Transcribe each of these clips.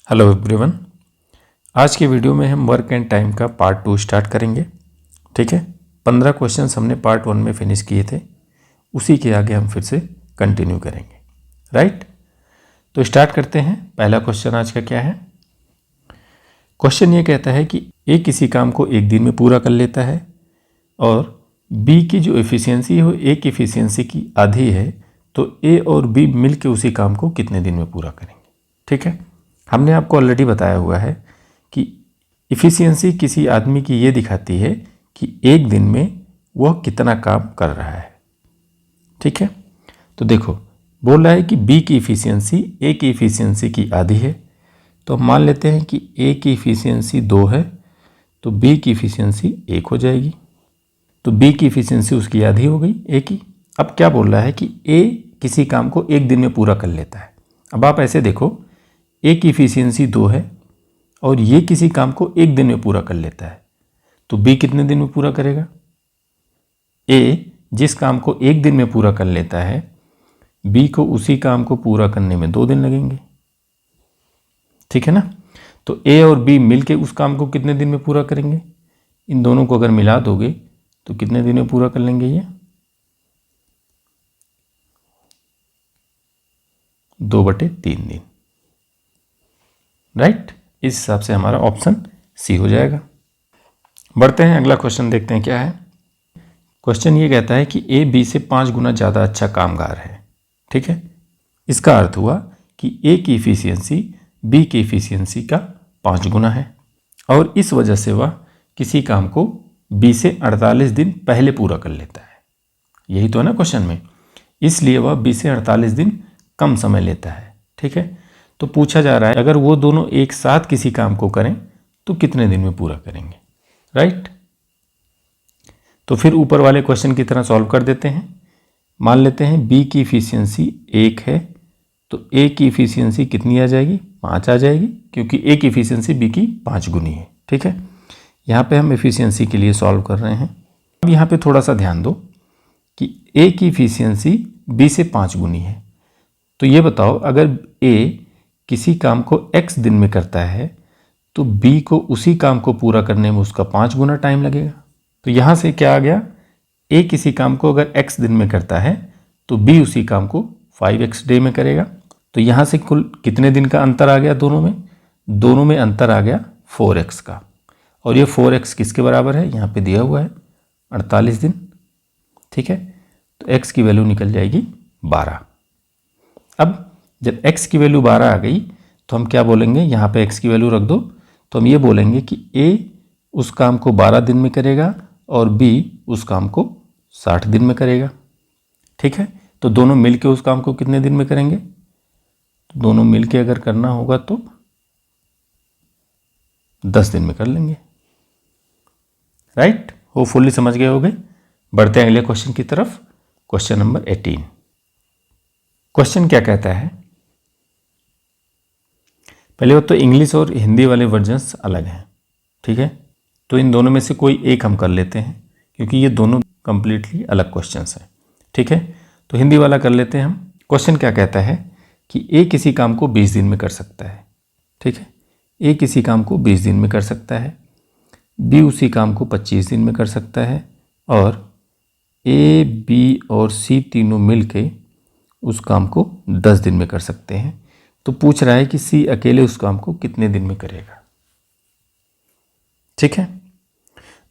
Hello everyone. आज के video में हम वर्क एंड टाइम का पार्ट 2 स्टार्ट करेंगे। ठीक है, 15 क्वेश्चंस हमने पार्ट 1 में फिनिश किए थे, उसी के आगे हम फिर से कंटिन्यू करेंगे। राइट, तो स्टार्ट करते हैं। पहला क्वेश्चन आज का क्या है? क्वेश्चन ये कहता है कि ए किसी काम को एक दिन में पूरा कर लेता है और बी की जो एफिशिएंसी है वो ए की एफिशिएंसी की आधी है, तो ए और बी मिलकर उसी काम को कितने दिन में पूरा करेंगे। ठीक है, हमने आपको ऑलरेडी बताया हुआ है कि इफ़िशियंसी किसी आदमी की ये दिखाती है कि एक दिन में वह कितना काम कर रहा है। ठीक है, तो देखो बोल रहा है कि बी की इफ़िशियंसी ए की इफ़िशियंसी की आधी है, तो हम मान लेते हैं कि ए की इफ़िशियंसी 2 है, तो बी की इफ़िशियंसी 1 हो जाएगी। तो बी की इफ़िशियंसी उसकी आधी हो गई ए की। अब क्या बोल रहा है कि ए किसी काम को एक दिन में पूरा कर लेता है। अब आप ऐसे देखो, ए की इफ़िशियंसी 2 है और ये किसी काम को एक दिन में पूरा कर लेता है, तो बी कितने दिन में पूरा करेगा? ए जिस काम को एक दिन में पूरा कर लेता है, बी को उसी काम को पूरा करने में 2 दिन लगेंगे। ठीक है ना? तो ए और बी मिलके उस काम को कितने दिन में पूरा करेंगे? इन दोनों को अगर मिला दोगे तो कितने दिन में पूरा कर लेंगे? ये 2/3 दिन। राइट, इस हिसाब से हमारा ऑप्शन सी हो जाएगा। बढ़ते हैं, अगला क्वेश्चन देखते हैं क्या है। क्वेश्चन ये कहता है कि ए बी से 5 गुना ज़्यादा अच्छा कामगार है। ठीक है, इसका अर्थ हुआ कि ए की इफ़िशियंसी बी की इफ़िशियंसी का 5 गुना है और इस वजह से वह किसी काम को बी से 48 दिन पहले पूरा कर लेता है। यही तो है ना क्वेश्चन में, इसलिए वह बी से 48 दिन कम समय लेता है। ठीक है, तो पूछा जा रहा है अगर वो दोनों एक साथ किसी काम को करें तो कितने दिन में पूरा करेंगे। राइट, तो फिर ऊपर वाले क्वेश्चन की तरह सॉल्व कर देते हैं। मान लेते हैं बी की इफ़िशियंसी 1 है, तो ए की इफ़िशियंसी कितनी आ जाएगी? 5 आ जाएगी, क्योंकि ए की इफ़िशियंसी बी की 5 गुनी है। ठीक है, यहाँ पे हम इफ़िशियंसी के लिए सॉल्व कर रहे हैं। अब यहाँ पे थोड़ा सा ध्यान दो कि ए की इफ़िशियंसी बी से 5 गुनी है, तो ये बताओ अगर ए किसी काम को x दिन में करता है तो b को उसी काम को पूरा करने में उसका 5 गुना टाइम लगेगा। तो यहाँ से क्या आ गया? a किसी काम को अगर x दिन में करता है तो b उसी काम को 5x डे में करेगा। तो यहाँ से कुल कितने दिन का अंतर आ गया दोनों में? दोनों में अंतर आ गया 4x का, और ये 4x किसके बराबर है? यहाँ पे दिया हुआ है 48 दिन। ठीक है, तो x की वैल्यू निकल जाएगी 12। अब जब x की वैल्यू 12 आ गई तो हम क्या बोलेंगे? यहाँ पे x की वैल्यू रख दो, तो हम ये बोलेंगे कि a उस काम को 12 दिन में करेगा और b उस काम को 60 दिन में करेगा। ठीक है, तो दोनों मिलके उस काम को कितने दिन में करेंगे? तो दोनों मिलके अगर करना होगा तो 10 दिन में कर लेंगे। राइट, होपफुली समझ गए होंगे। बढ़ते हैं अगले क्वेश्चन की तरफ। Question number 18। क्वेश्चन क्या कहता है? पहले वो तो इंग्लिश और हिंदी वाले वर्जन्स अलग हैं। ठीक है, तो इन दोनों में से कोई एक हम कर लेते हैं, क्योंकि ये दोनों कंप्लीटली अलग क्वेश्चंस हैं। ठीक है, तो हिंदी वाला कर लेते हैं हम। क्वेश्चन क्या कहता है कि ए किसी काम को 20 दिन में कर सकता है। ठीक है, ए किसी काम को 20 दिन में कर सकता है, बी उसी काम को 25 दिन में कर सकता है और ए बी और सी तीनों मिल के उस काम को 10 दिन में कर सकते हैं। तो पूछ रहा है कि सी अकेले उस काम को कितने दिन में करेगा। ठीक है,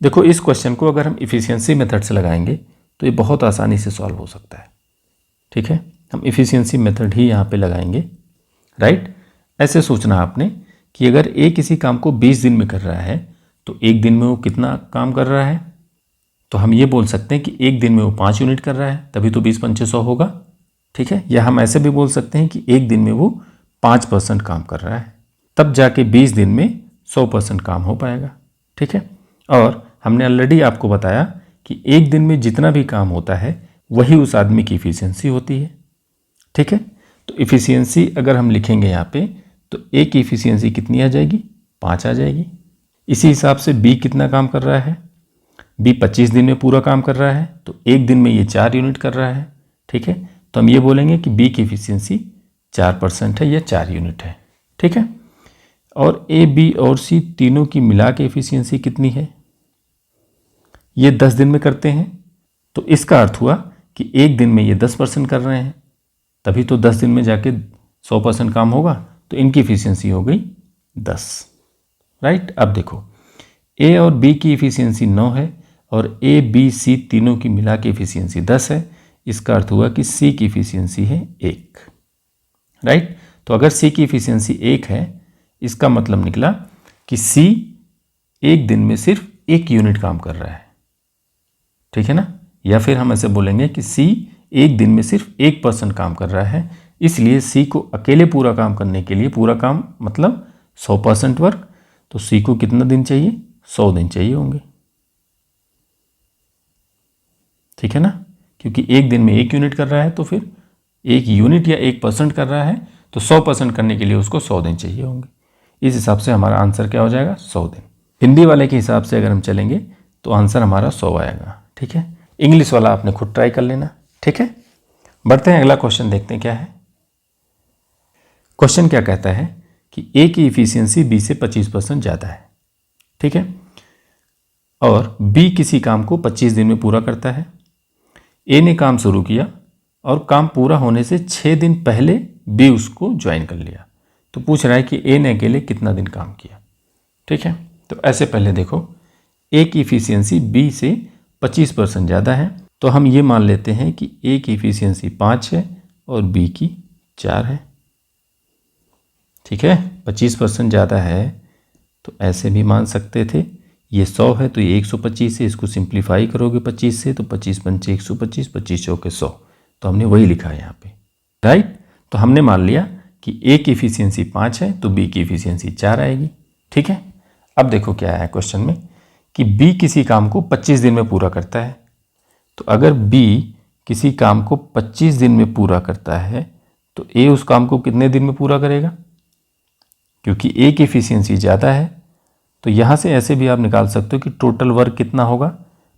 देखो इस क्वेश्चन को अगर हम इफ़िशियंसी मेथड से लगाएंगे तो ये बहुत आसानी से सॉल्व हो सकता है। ठीक है, हम इफ़िशियंसी मेथड ही यहाँ पे लगाएंगे। राइट, ऐसे सोचना आपने कि अगर ए किसी काम को 20 दिन में कर रहा है तो एक दिन में वो कितना काम कर रहा है? तो हम ये बोल सकते हैं कि एक दिन में वो 5 यूनिट कर रहा है, तभी तो 20 पंचे 100 होगा। ठीक है, या हम ऐसे भी बोल सकते हैं कि एक दिन में वो 5% काम कर रहा है, तब जाके 20 दिन में 100% काम हो पाएगा। ठीक है, और हमने ऑलरेडी आपको बताया कि एक दिन में जितना भी काम होता है वही उस आदमी की इफ़िशियंसी होती है। ठीक है, तो इफ़िशियंसी अगर हम लिखेंगे यहाँ पे तो ए की इफ़िशियंसी कितनी आ जाएगी? 5 आ जाएगी। इसी हिसाब से बी कितना काम कर रहा है? बी 25 दिन में पूरा काम कर रहा है, तो एक दिन में ये 4 यूनिट कर रहा है। ठीक है, तो हम ये बोलेंगे कि बी की इफ़िशियंसी 4% है या 4 यूनिट है। ठीक है, और ए, बी और सी तीनों की मिला के एफिशिएंसी कितनी है, ये 10 दिन में करते हैं। तो इसका अर्थ हुआ कि एक दिन में ये 10% कर रहे हैं, तभी तो 10 दिन में जाके 100% काम होगा। तो इनकी एफिशिएंसी हो गई 10, राइट। अब देखो ए और बी की एफिशिएंसी 9 है और ए, बी, सी तीनों की मिला के एफिशिएंसी 10 है। इसका अर्थ हुआ कि सी की एफिशिएंसी है 1, राइट। तो अगर सी की एफिशिएंसी 1 है, इसका मतलब निकला कि सी एक दिन में सिर्फ 1 यूनिट काम कर रहा है, ठीक है ना। या फिर हम ऐसे बोलेंगे कि सी एक दिन में सिर्फ 1% काम कर रहा है, इसलिए सी को अकेले पूरा काम करने के लिए, पूरा काम मतलब 100% वर्क, तो सी को कितना दिन चाहिए, 100 दिन चाहिए होंगे, ठीक है ना। क्योंकि एक दिन में 1 यूनिट कर रहा है, तो फिर 1 यूनिट या 1% कर रहा है, तो 100% करने के लिए उसको 100 दिन चाहिए होंगे। इस हिसाब से हमारा आंसर क्या हो जाएगा, 100 दिन। हिंदी वाले के हिसाब से अगर हम चलेंगे तो आंसर हमारा 100 आएगा, ठीक है। इंग्लिश वाला आपने खुद ट्राई कर लेना, ठीक है। बढ़ते हैं, अगला क्वेश्चन देखते हैं क्या है। क्वेश्चन क्या कहता है कि ए की इफिशियंसी बी से 25% ज़्यादा है, ठीक है, और बी किसी काम को 25 दिन में पूरा करता है। ए ने काम शुरू किया और काम पूरा होने से 6 दिन पहले बी उसको ज्वाइन कर लिया। तो पूछ रहा है कि ए ने अकेले कितना दिन काम किया, ठीक है। तो ऐसे पहले देखो, ए की इफिशियंसी बी से 25% ज़्यादा है, तो हम ये मान लेते हैं कि ए की इफिशियंसी 5 है और बी की 4 है, ठीक है। 25% ज़्यादा है तो ऐसे भी मान सकते थे, ये 100 है तो ये 125 है, इसको सिंप्लीफाई करोगे 25 से तो 25 पंचे 125, 25 चौके 100, तो हमने वही लिखा है यहाँ पे, राइट। तो हमने मान लिया कि ए की इफिशियंसी 5 है तो बी की इफिशियंसी 4 आएगी, ठीक है। अब देखो क्या है क्वेश्चन में कि बी किसी काम को 25 दिन में पूरा करता है। तो अगर बी किसी काम को 25 दिन में पूरा करता है तो ए उस काम को कितने दिन में पूरा करेगा, क्योंकि ए की एफिशिएंसी ज़्यादा है। तो यहाँ से ऐसे भी आप निकाल सकते हो कि टोटल वर्क कितना होगा,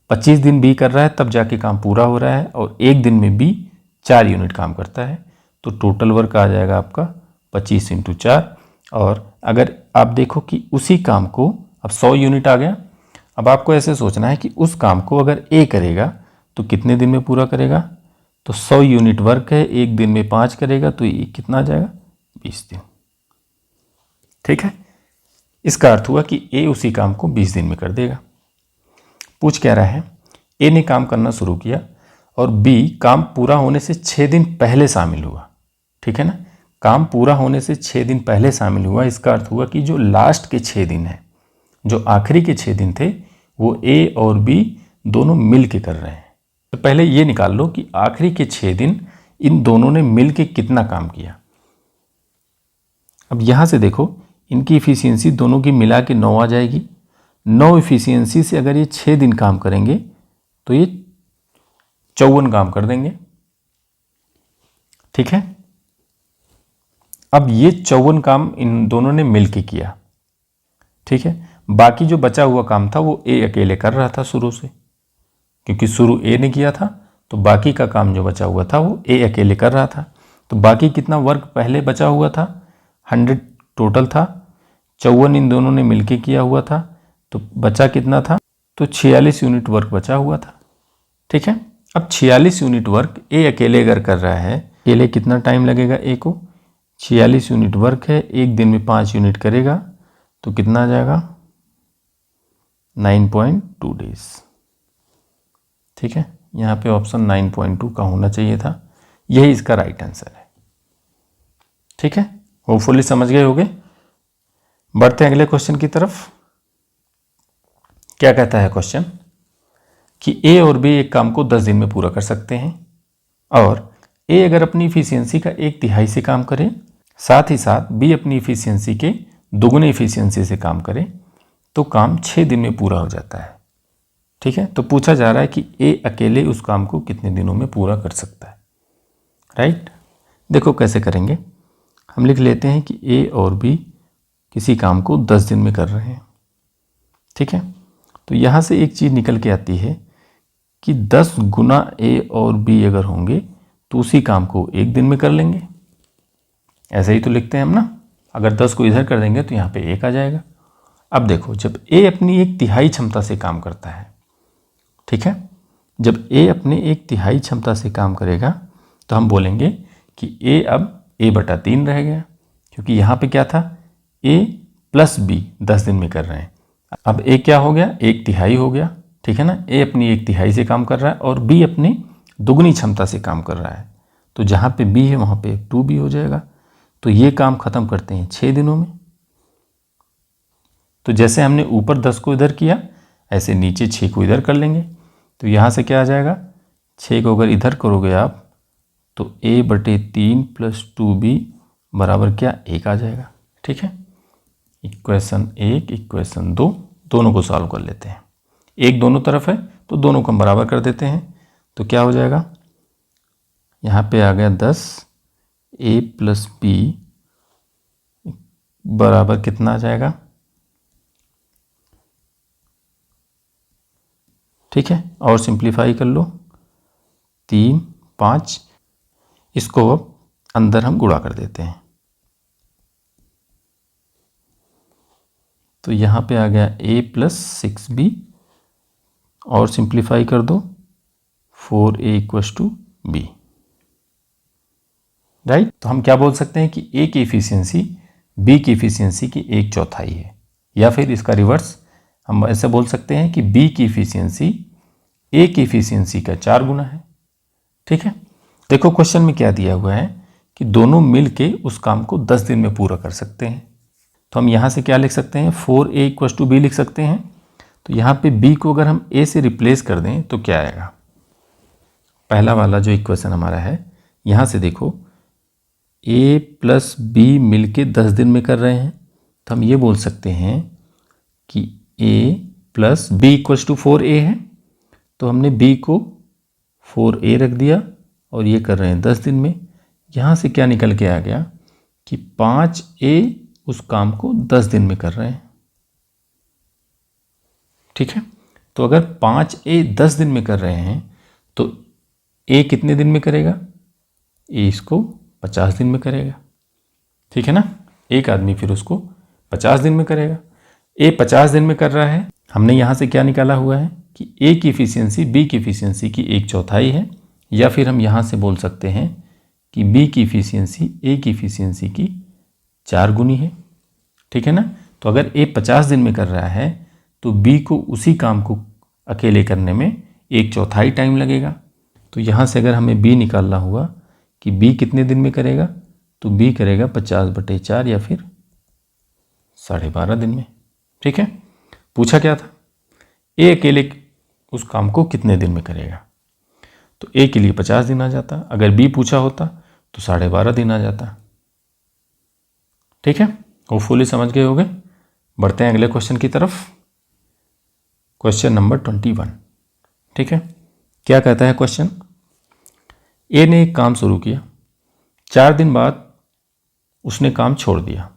25 दिन बी कर रहा है तब जाके काम पूरा हो रहा है, और एक दिन में बी 4 यूनिट काम करता है, तो टोटल वर्क आ जाएगा आपका 25 × 4। और अगर आप देखो कि उसी काम को अब 100 यूनिट आ गया, अब आपको ऐसे सोचना है कि उस काम को अगर ए करेगा तो कितने दिन में पूरा करेगा, तो 100 यूनिट वर्क है, एक दिन में 5 करेगा तो ये कितना आ जाएगा, 20 दिन, ठीक है। इसका अर्थ हुआ कि ए उसी काम को 20 दिन में कर देगा। पूछ क्या रहा है, ए ने काम करना शुरू किया और बी काम पूरा होने से 6 दिन पहले शामिल हुआ, ठीक है ना। काम पूरा होने से 6 दिन पहले शामिल हुआ, इसका अर्थ हुआ कि जो लास्ट के 6 दिन हैं, जो आखिरी के 6 दिन थे, वो ए और बी दोनों मिल के कर रहे हैं। तो पहले ये निकाल लो कि आखिरी के 6 दिन इन दोनों ने मिल के कितना काम किया। अब यहाँ से देखो, इनकी इफिशियंसी दोनों की मिला के 9 आ जाएगी। 9 इफिशियंसी से अगर ये 6 दिन काम करेंगे तो ये 54 काम कर देंगे, ठीक है। अब ये 54 काम इन दोनों ने मिल के किया, ठीक है। बाकी जो बचा हुआ काम था वो ए अकेले कर रहा था शुरू से, क्योंकि शुरू ए ने किया था, तो बाकी का काम जो बचा हुआ था वो ए अकेले कर रहा था। तो बाकी कितना वर्क पहले बचा हुआ था, 100 टोटल था, 54 इन दोनों ने मिलके किया हुआ था, तो बचा कितना था, तो 46 यूनिट वर्क बचा हुआ था, ठीक है। अब 46 यूनिट वर्क ए अकेले अगर कर रहा है, अकेले कितना टाइम लगेगा ए को, 46 यूनिट वर्क है, एक दिन में 5 यूनिट करेगा तो कितना आ जाएगा, 9.2 डेज, ठीक है। यहाँ पे ऑप्शन 9.2 का होना चाहिए था, यही इसका राइट आंसर है, ठीक है। होपफुली समझ गए होगे। बढ़ते हैं अगले क्वेश्चन की तरफ। क्या कहता है क्वेश्चन कि ए और बी एक काम को 10 दिन में पूरा कर सकते हैं, और ए अगर अपनी इफिशियंसी का 1/3 से काम करे, साथ ही साथ बी अपनी इफिशियंसी के दुगने इफिशियंसी से काम करे, तो काम 6 दिन में पूरा हो जाता है, ठीक है। तो पूछा जा रहा है कि ए अकेले उस काम को कितने दिनों में पूरा कर सकता है, राइट। देखो कैसे करेंगे, हम लिख लेते हैं कि ए और बी किसी काम को 10 दिन में कर रहे हैं, ठीक है। तो यहाँ से एक चीज़ निकल के आती है कि 10 गुना ए और बी अगर होंगे तो उसी काम को 1 दिन में कर लेंगे, ऐसे ही तो लिखते हैं हम ना। अगर 10 को इधर कर देंगे तो यहाँ पे 1 आ जाएगा। अब देखो, जब ए अपनी 1/3 क्षमता से काम करता है, ठीक है, जब ए अपने 1/3 क्षमता से काम करेगा तो हम बोलेंगे कि ए अब a/3 रह गया, क्योंकि यहाँ पे क्या था, a + b 10 दिन में कर रहे हैं। अब a क्या हो गया, 1/3 हो गया, ठीक है ना। a अपनी 1/3 से काम कर रहा है और b अपनी दुगनी क्षमता से काम कर रहा है, तो जहाँ पे b है वहाँ पे 2b हो जाएगा। तो ये काम ख़त्म करते हैं 6 दिनों में। तो जैसे हमने ऊपर 10 को इधर किया, ऐसे नीचे 6 को इधर कर लेंगे। तो यहाँ से क्या आ जाएगा, 6 को अगर इधर करोगे आप तो a/3 + 2b बराबर क्या, 1 आ जाएगा, ठीक है। इक्वेशन 1, इक्वेशन 2 दोनों को सॉल्व कर लेते हैं। 1 दोनों तरफ है तो दोनों को हम बराबर कर देते हैं। तो क्या हो जाएगा, यहाँ पे आ गया 10, a + b बराबर कितना आ जाएगा, ठीक है। और सिंप्लीफाई कर लो, 3, 5, इसको अब अंदर हम गुणा कर देते हैं। तो यहाँ पे आ गया a + 6b और सिंप्लीफाई कर दो, 4a = b, राइट। तो हम क्या बोल सकते हैं कि a की इफिशियंसी b की इफिशियंसी की 1/4 है, या फिर इसका रिवर्स हम ऐसे बोल सकते हैं कि b की इफिशियंसी a की इफिशियंसी का 4 गुना है, ठीक है। देखो क्वेश्चन में क्या दिया हुआ है कि दोनों मिल के उस काम को 10 दिन में पूरा कर सकते हैं। तो हम यहाँ से क्या लिख सकते हैं, 4a = b लिख सकते हैं। तो यहाँ पे b को अगर हम a से रिप्लेस कर दें तो क्या आएगा, पहला वाला जो इक्वेशन हमारा है, यहाँ से देखो a + b मिल के 10 दिन में कर रहे हैं, तो हम ये बोल सकते हैं कि a + b = 4a है। तो हमने b को 4a रख दिया और ये कर रहे हैं 10 दिन में। यहाँ से क्या निकल के आ गया कि 5a उस काम को 10 दिन में कर रहे हैं, ठीक है। तो अगर 5a 10 दिन में कर रहे हैं तो a कितने दिन में करेगा, a इसको 50 दिन में करेगा, ठीक है ना। एक आदमी फिर उसको 50 दिन में करेगा। a 50 दिन में कर रहा है, हमने यहाँ से क्या निकाला हुआ है कि a की इफिशियंसी b की इफिशियंसी की 1/4 है, या फिर हम यहाँ से बोल सकते हैं कि b की इफिशियंसी a की इफिशियंसी की 4 गुनी है, ठीक है ना। तो अगर a 50 दिन में कर रहा है तो b को उसी काम को अकेले करने में 1/4 टाइम लगेगा। तो यहाँ से अगर हमें b निकालना हुआ कि b कितने दिन में करेगा, तो b करेगा 50/4 या फिर 12.5 दिन में, ठीक है। पूछा क्या था, a अकेले उस काम को कितने दिन में करेगा, तो a के लिए 50 दिन आ जाता। अगर b पूछा होता तो 12.5 दिन आ जाता, ठीक है। होपफुली समझ गए होंगे। बढ़ते हैं अगले क्वेश्चन की तरफ, क्वेश्चन नंबर 21, ठीक है। क्या कहता है क्वेश्चन, ए ने एक काम शुरू किया, 4 दिन बाद उसने काम छोड़ दिया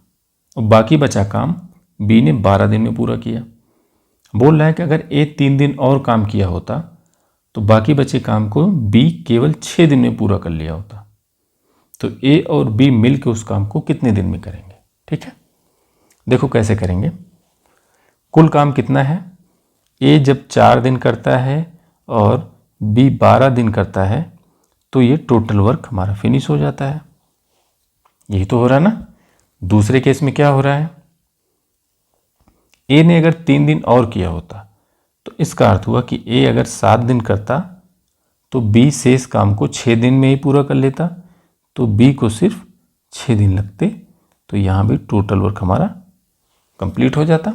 और बाकी बचा काम बी ने 12 दिन में पूरा किया। बोल रहा है कि अगर ए 3 दिन और काम किया होता तो बाकी बचे काम को बी केवल 6 दिन में पूरा कर लिया होता। तो ए और बी मिल के उस काम को कितने दिन में करेंगे, ठीक है। देखो कैसे करेंगे, कुल काम कितना है, ए जब 4 दिन करता है और बी 12 दिन करता है तो ये टोटल वर्क हमारा फिनिश हो जाता है। यही तो हो रहा है ना। दूसरे केस में क्या हो रहा है, ए ने अगर 3 दिन और किया होता तो इसका अर्थ हुआ कि ए अगर 7 दिन करता तो बी शेष काम को 6 दिन में ही पूरा कर लेता, तो बी को सिर्फ 6 दिन लगते। तो यहाँ भी टोटल वर्क हमारा कंप्लीट हो जाता,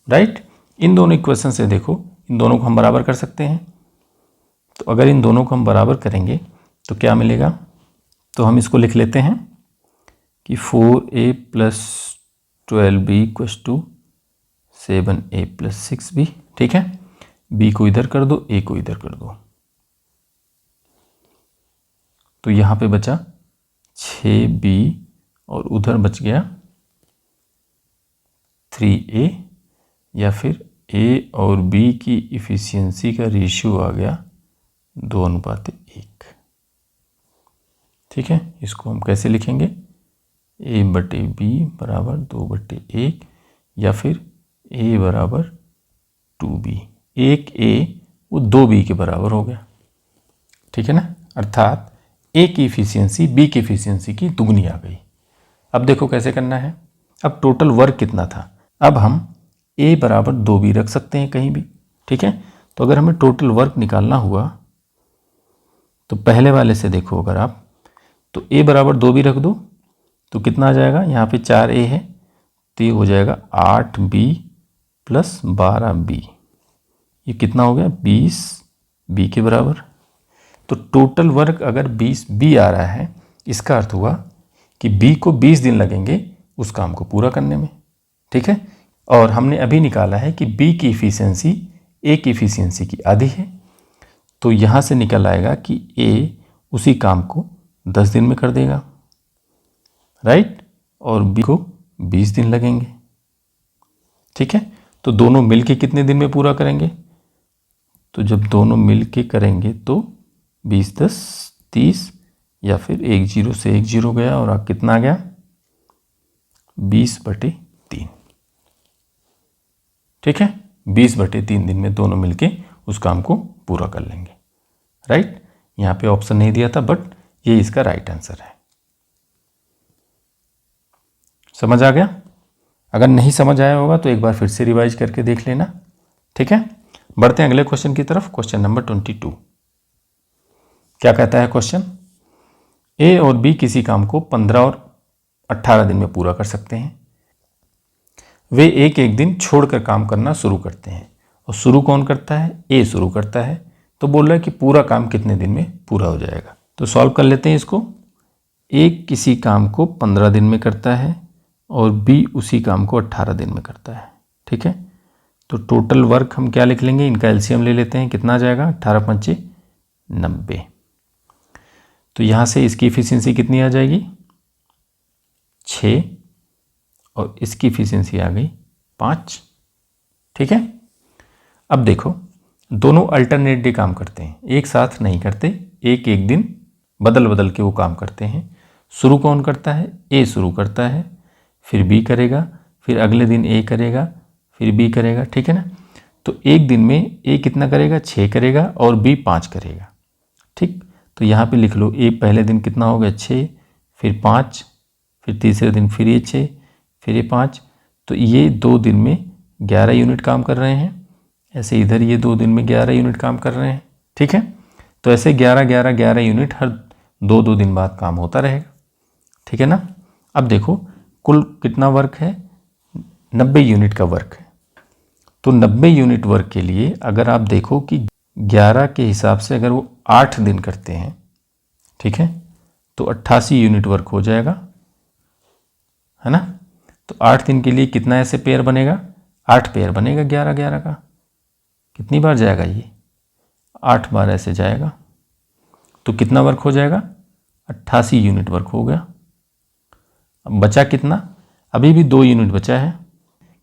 राइट। इन दोनों इक्वेशन से देखो, इन दोनों को हम बराबर कर सकते हैं। तो अगर इन दोनों को हम बराबर करेंगे तो क्या मिलेगा, तो हम इसको लिख लेते हैं कि 4a + 12b = 7a + 6b, ठीक है। b को इधर कर दो, a को इधर कर दो, तो यहाँ पे बचा 6b और उधर बच गया 3a, या फिर a और b की इफिशियंसी का रेशियो आ गया 2:1, ठीक है। इसको हम कैसे लिखेंगे, ए बटे बी बराबर 2/1 या फिर ए बराबर 2b। एक ए वो 2b के बराबर हो गया, ठीक है ना। अर्थात ए की इफिशियंसी बी की इफिशियंसी की दुगनी आ गई। अब देखो कैसे करना है। अब टोटल वर्क कितना था, अब हम ए बराबर 2b रख सकते हैं कहीं भी, ठीक है। तो अगर हमें टोटल वर्क निकालना हुआ तो पहले वाले से देखो, अगर आप तो ए बराबर 2b रख दो तो कितना आ जाएगा, यहाँ पे 4a है तो ये हो जाएगा 8b + 12b। ये कितना हो गया, 20b के बराबर। तो टोटल वर्क अगर 20b आ रहा है, इसका अर्थ हुआ कि b को 20 दिन लगेंगे उस काम को पूरा करने में, ठीक है। और हमने अभी निकाला है कि b की इफिशियंसी a की इफिशियंसी की आधी है, तो यहाँ से निकल आएगा कि a उसी काम को 10 दिन में कर देगा, राइट, और b को 20 दिन लगेंगे, ठीक है। तो दोनों मिलके कितने दिन में पूरा करेंगे, तो जब दोनों मिलके करेंगे तो 20 × 10 = 30 या फिर 1 0 से 1 0 गया और अब कितना आ गया, 20/3, ठीक है। 20/3 दिन में दोनों मिलके उस काम को पूरा कर लेंगे, राइट। यहाँ पे ऑप्शन नहीं दिया था बट ये इसका राइट आंसर है। समझ आ गया? अगर नहीं समझ आया होगा तो एक बार फिर से रिवाइज करके देख लेना, ठीक है। बढ़ते हैं अगले क्वेश्चन की तरफ। क्वेश्चन नंबर 22 क्या कहता है क्वेश्चन, ए और बी किसी काम को 15 और 18 दिन में पूरा कर सकते हैं। वे एक एक दिन छोड़कर काम करना शुरू करते हैं और शुरू कौन करता है, ए शुरू करता है। तो बोल रहा है कि पूरा काम कितने दिन में पूरा हो जाएगा। तो सॉल्व कर लेते हैं इसको। ए किसी काम को 15 दिन में करता है और बी उसी काम को 18 दिन में करता है, ठीक है। तो टोटल वर्क हम क्या लिख लेंगे, इनका एलसीएम ले लेते हैं, कितना आ जाएगा, 18 × 5 = 90। तो यहाँ से इसकी इफिशियंसी कितनी आ जाएगी, 6, और इसकी इफिशियंसी आ गई 5, ठीक है। अब देखो दोनों अल्टरनेट डे काम करते हैं, एक साथ नहीं करते, एक एक दिन बदल बदल के वो काम करते हैं। शुरू कौन करता है, ए शुरू करता है, फिर बी करेगा, फिर अगले दिन ए करेगा, फिर बी करेगा, ठीक है ना। तो एक दिन में ए कितना करेगा, 6 करेगा और बी 5 करेगा, ठीक। तो यहाँ पे लिख लो, ए पहले दिन कितना हो गया, 6, फिर 5, फिर तीसरे दिन फिर ये 6, फिर ये 5। तो ये 2 दिन में 11 यूनिट काम कर रहे हैं। ऐसे इधर ये 2 दिन में 11 यूनिट काम कर रहे हैं, ठीक है। तो ऐसे 11 यूनिट हर 2 दिन बाद काम होता रहेगा, ठीक है ना। अब देखो कुल कितना वर्क है, 90 यूनिट का वर्क है। तो 90 यूनिट वर्क के लिए अगर आप देखो कि 11 के हिसाब से अगर वो 8 दिन करते हैं, ठीक है, तो 88 यूनिट वर्क हो जाएगा, है ना। तो 8 दिन के लिए कितना ऐसे पेयर बनेगा, 8 पेयर बनेगा 11 का। कितनी बार जाएगा ये, 8 बार ऐसे जाएगा। तो कितना वर्क हो जाएगा, 88 यूनिट वर्क हो गया। अब बचा कितना, अभी भी 2 यूनिट बचा है।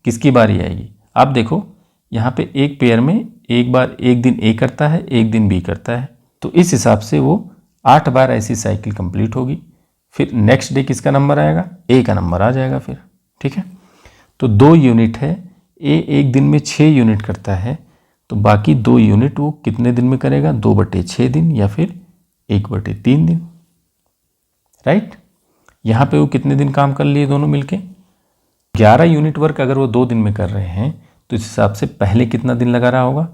किसकी बारी आएगी, आप देखो यहाँ पे एक पेयर में एक बार एक दिन ए करता है, एक दिन बी करता है। तो इस हिसाब से वो 8 बार ऐसी साइकिल कंप्लीट होगी। फिर नेक्स्ट डे किसका नंबर आएगा, ए का नंबर आ जाएगा फिर, ठीक है। तो 2 यूनिट है, ए एक दिन में 6 यूनिट करता है, तो बाकी 2 यूनिट वो कितने दिन में करेगा, 2/6 दिन या फिर 1/3 दिन, राइट। यहाँ पे वो कितने दिन काम कर लिए दोनों मिलके, 11 यूनिट वर्क अगर वो 2 दिन में कर रहे हैं तो इस हिसाब से पहले कितना दिन लगा रहा होगा,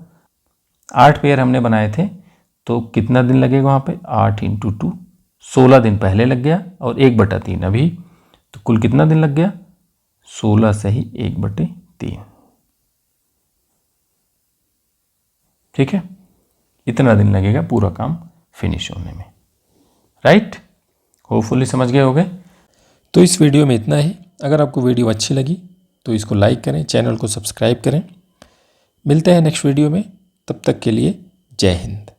8 पेयर हमने बनाए थे तो कितना दिन लगेगा वहाँ पे, 8 × 2 16 दिन पहले लग गया और 1/3 अभी। तो कुल कितना दिन लग गया, 16 सही 1/3, ठीक है। इतना दिन लगेगा पूरा काम फिनिश होने में, राइट। होपफुली समझ गए होंगे। तो इस वीडियो में इतना ही। अगर आपको वीडियो अच्छी लगी तो इसको लाइक करें, चैनल को सब्सक्राइब करें। मिलते हैं नेक्स्ट वीडियो में, तब तक के लिए जय हिंद।